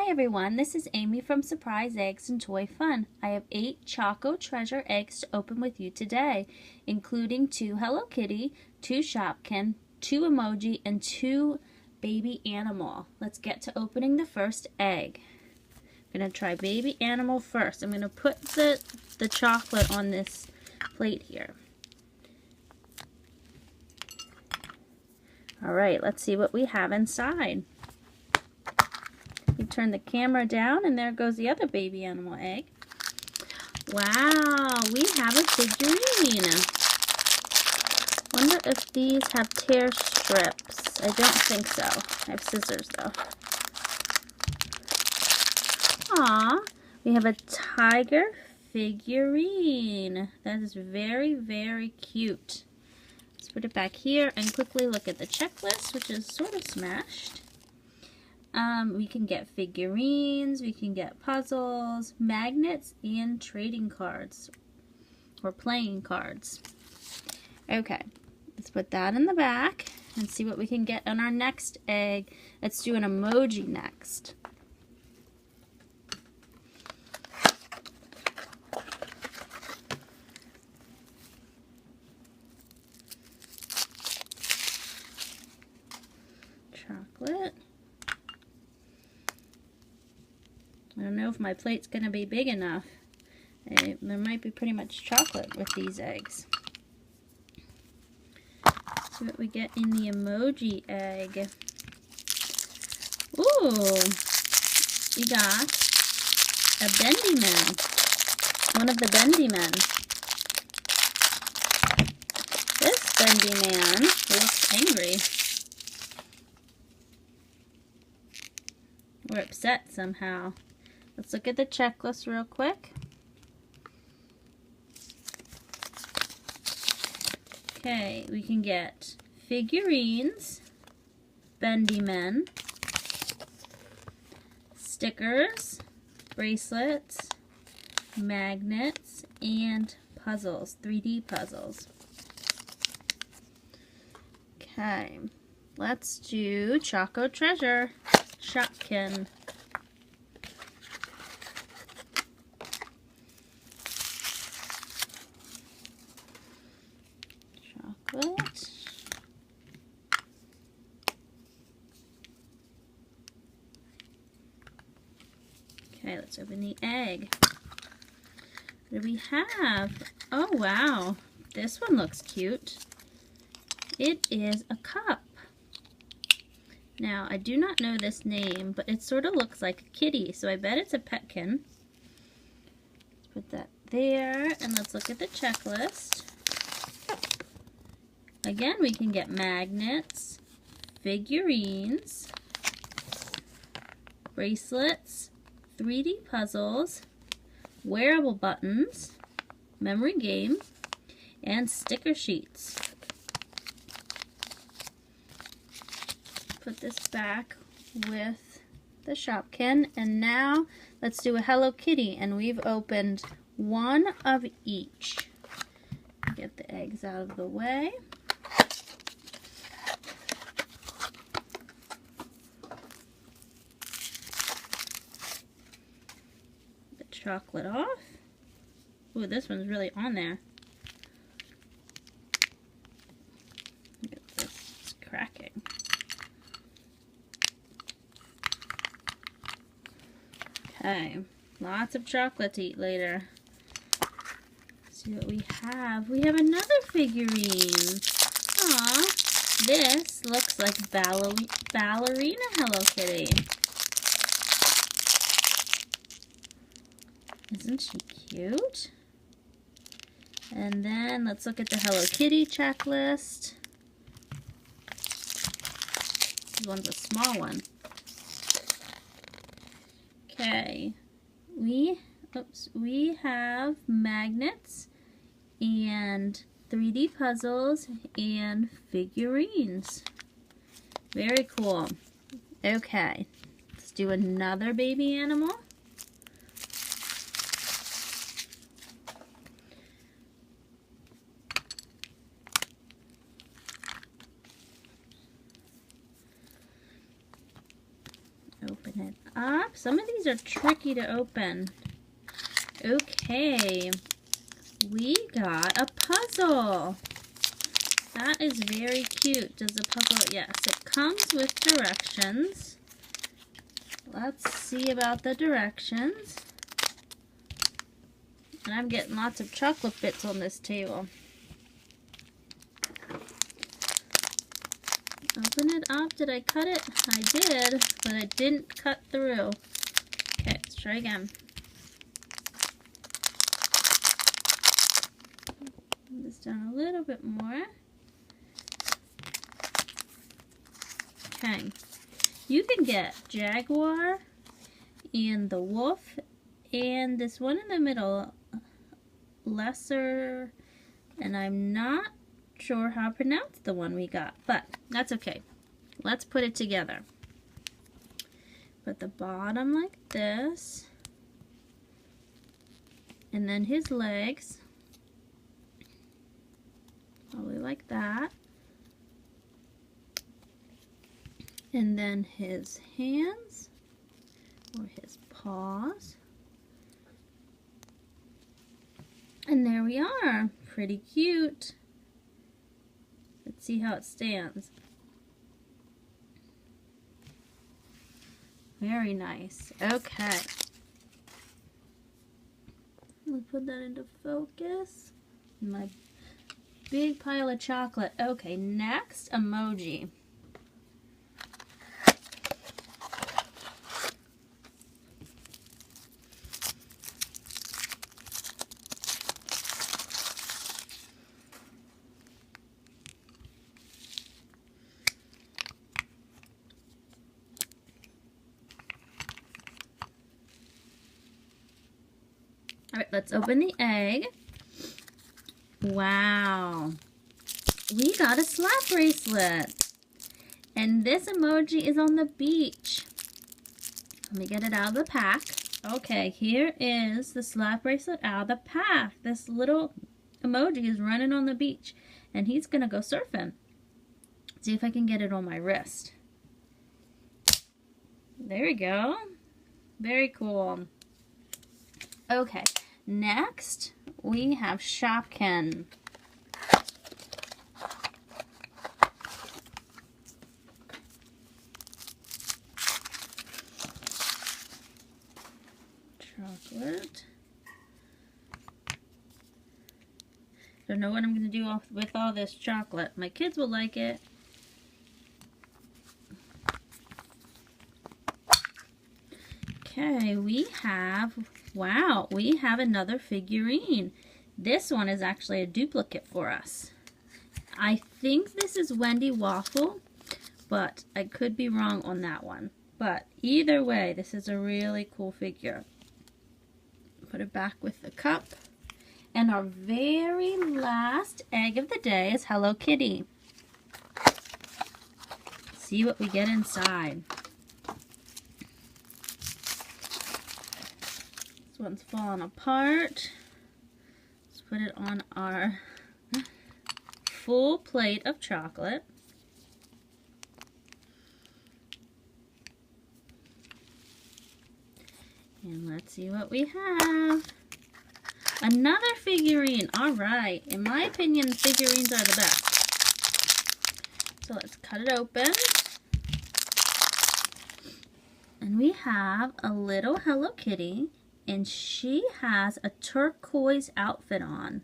Hi everyone, this is Amy from Surprise Eggs and Toy Fun. I have 8 Choco Treasure eggs to open with you today, including 2 Hello Kitty, 2 Shopkin, 2 Emoji, and 2 Baby Animal. Let's get to opening the first egg. I'm going to try Baby Animal first. I'm going to put the chocolate on this plate here. Alright, let's see what we have inside. You turn the camera down and there goes the other baby animal egg. Wow, we have a figurine. Wonder if these have tear strips. I don't think so. I have scissors though. Aw, we have a tiger figurine. That is very, very cute. Let's put it back here and quickly look at the checklist, which is sort of smashed. We can get figurines, we can get puzzles, magnets, and trading cards, or playing cards. Okay, let's put that in the back and see what we can get on our next egg. Let's do an emoji next. Chocolate. I don't know if my plate's going to be big enough. There might be pretty much chocolate with these eggs. Let's see what we get in the emoji egg. Ooh! We got a bendy man. One of the bendy men. This bendy man looks angry. Or upset somehow. Let's look at the checklist real quick. Okay, we can get figurines, bendy men, stickers, bracelets, magnets, and puzzles, 3D puzzles. Okay, let's do Choco Treasure, Shopkin. Chocolate. Okay, let's open the egg. What do we have? Oh wow, this one looks cute. It is a cup. Now, I do not know this name, but it sort of looks like a kitty, so I bet it's a petkin. Let's put that there, and let's look at the checklist. Again, we can get magnets, figurines, bracelets, 3D puzzles, wearable buttons, memory game, and sticker sheets. Put this back with the Shopkin, and now let's do a Hello Kitty, and we've opened one of each. Get the eggs out of the way. The chocolate off. Ooh, this one's really on there. Look at this, it's cracking. Okay, lots of chocolate to eat later. Let's see what we have. We have another figurine. Aw, this looks like ballerina Hello Kitty. Isn't she cute? And then let's look at the Hello Kitty checklist. This one's a small one. Okay, we have magnets and 3D puzzles and figurines. Very cool. Okay, let's do another baby animal. Open it up. Some of these are tricky to open. Okay, we got a puzzle. That is very cute. Does the puzzle? Yes, it comes with directions. Let's see about the directions. And I'm getting lots of chocolate bits on this table. Open it up. Did I cut it? I did, but I didn't cut through. Okay, let's try again. Put this down a little bit more. Okay. You can get Jaguar and the wolf and this one in the middle, lesser, and I'm not sure how to pronounce the one we got, but that's okay. Let's put it together. Put the bottom like this, and then his legs, probably like that, and then his hands or his paws. And there we are. Pretty cute. Let's see how it stands. Very nice. Okay. Let me put that into focus. My big pile of chocolate. Okay, next emoji. All right, let's open the egg. Wow. We got a slap bracelet. And this emoji is on the beach. Let me get it out of the pack. Okay, here is the slap bracelet out of the pack. This little emoji is running on the beach. And he's going to go surfing. See if I can get it on my wrist. There we go. Very cool. Okay, next we have Shopkin. Chocolate. Don't know what I'm going to do with all this chocolate. My kids will like it. Okay, we have, wow, we have another figurine. This one is actually a duplicate for us. I think this is Wendy Waffle, but I could be wrong on that one. But either way, this is a really cool figure. Put it back with the cup. And our very last egg of the day is Hello Kitty. See what we get inside. This one's falling apart. Let's put it on our full plate of chocolate. And let's see what we have. Another figurine. Alright. In my opinion, figurines are the best. So let's cut it open. And we have a little Hello Kitty. And she has a turquoise outfit on.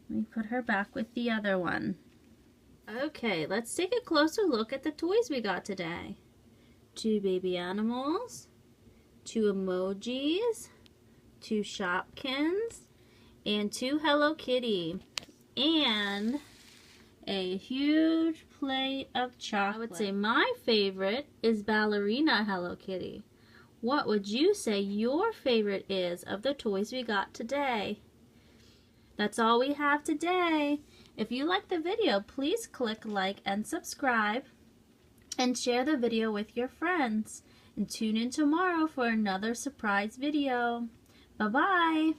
Let me put her back with the other one. Okay, let's take a closer look at the toys we got today. 2 baby animals, 2 emojis, 2 Shopkins, and 2 Hello Kitty, and a huge plate of chocolate. I would say my favorite is Ballerina Hello Kitty. What would you say your favorite is of the toys we got today? That's all we have today. If you like the video, please click like and subscribe, and share the video with your friends. And tune in tomorrow for another surprise video. Bye-bye.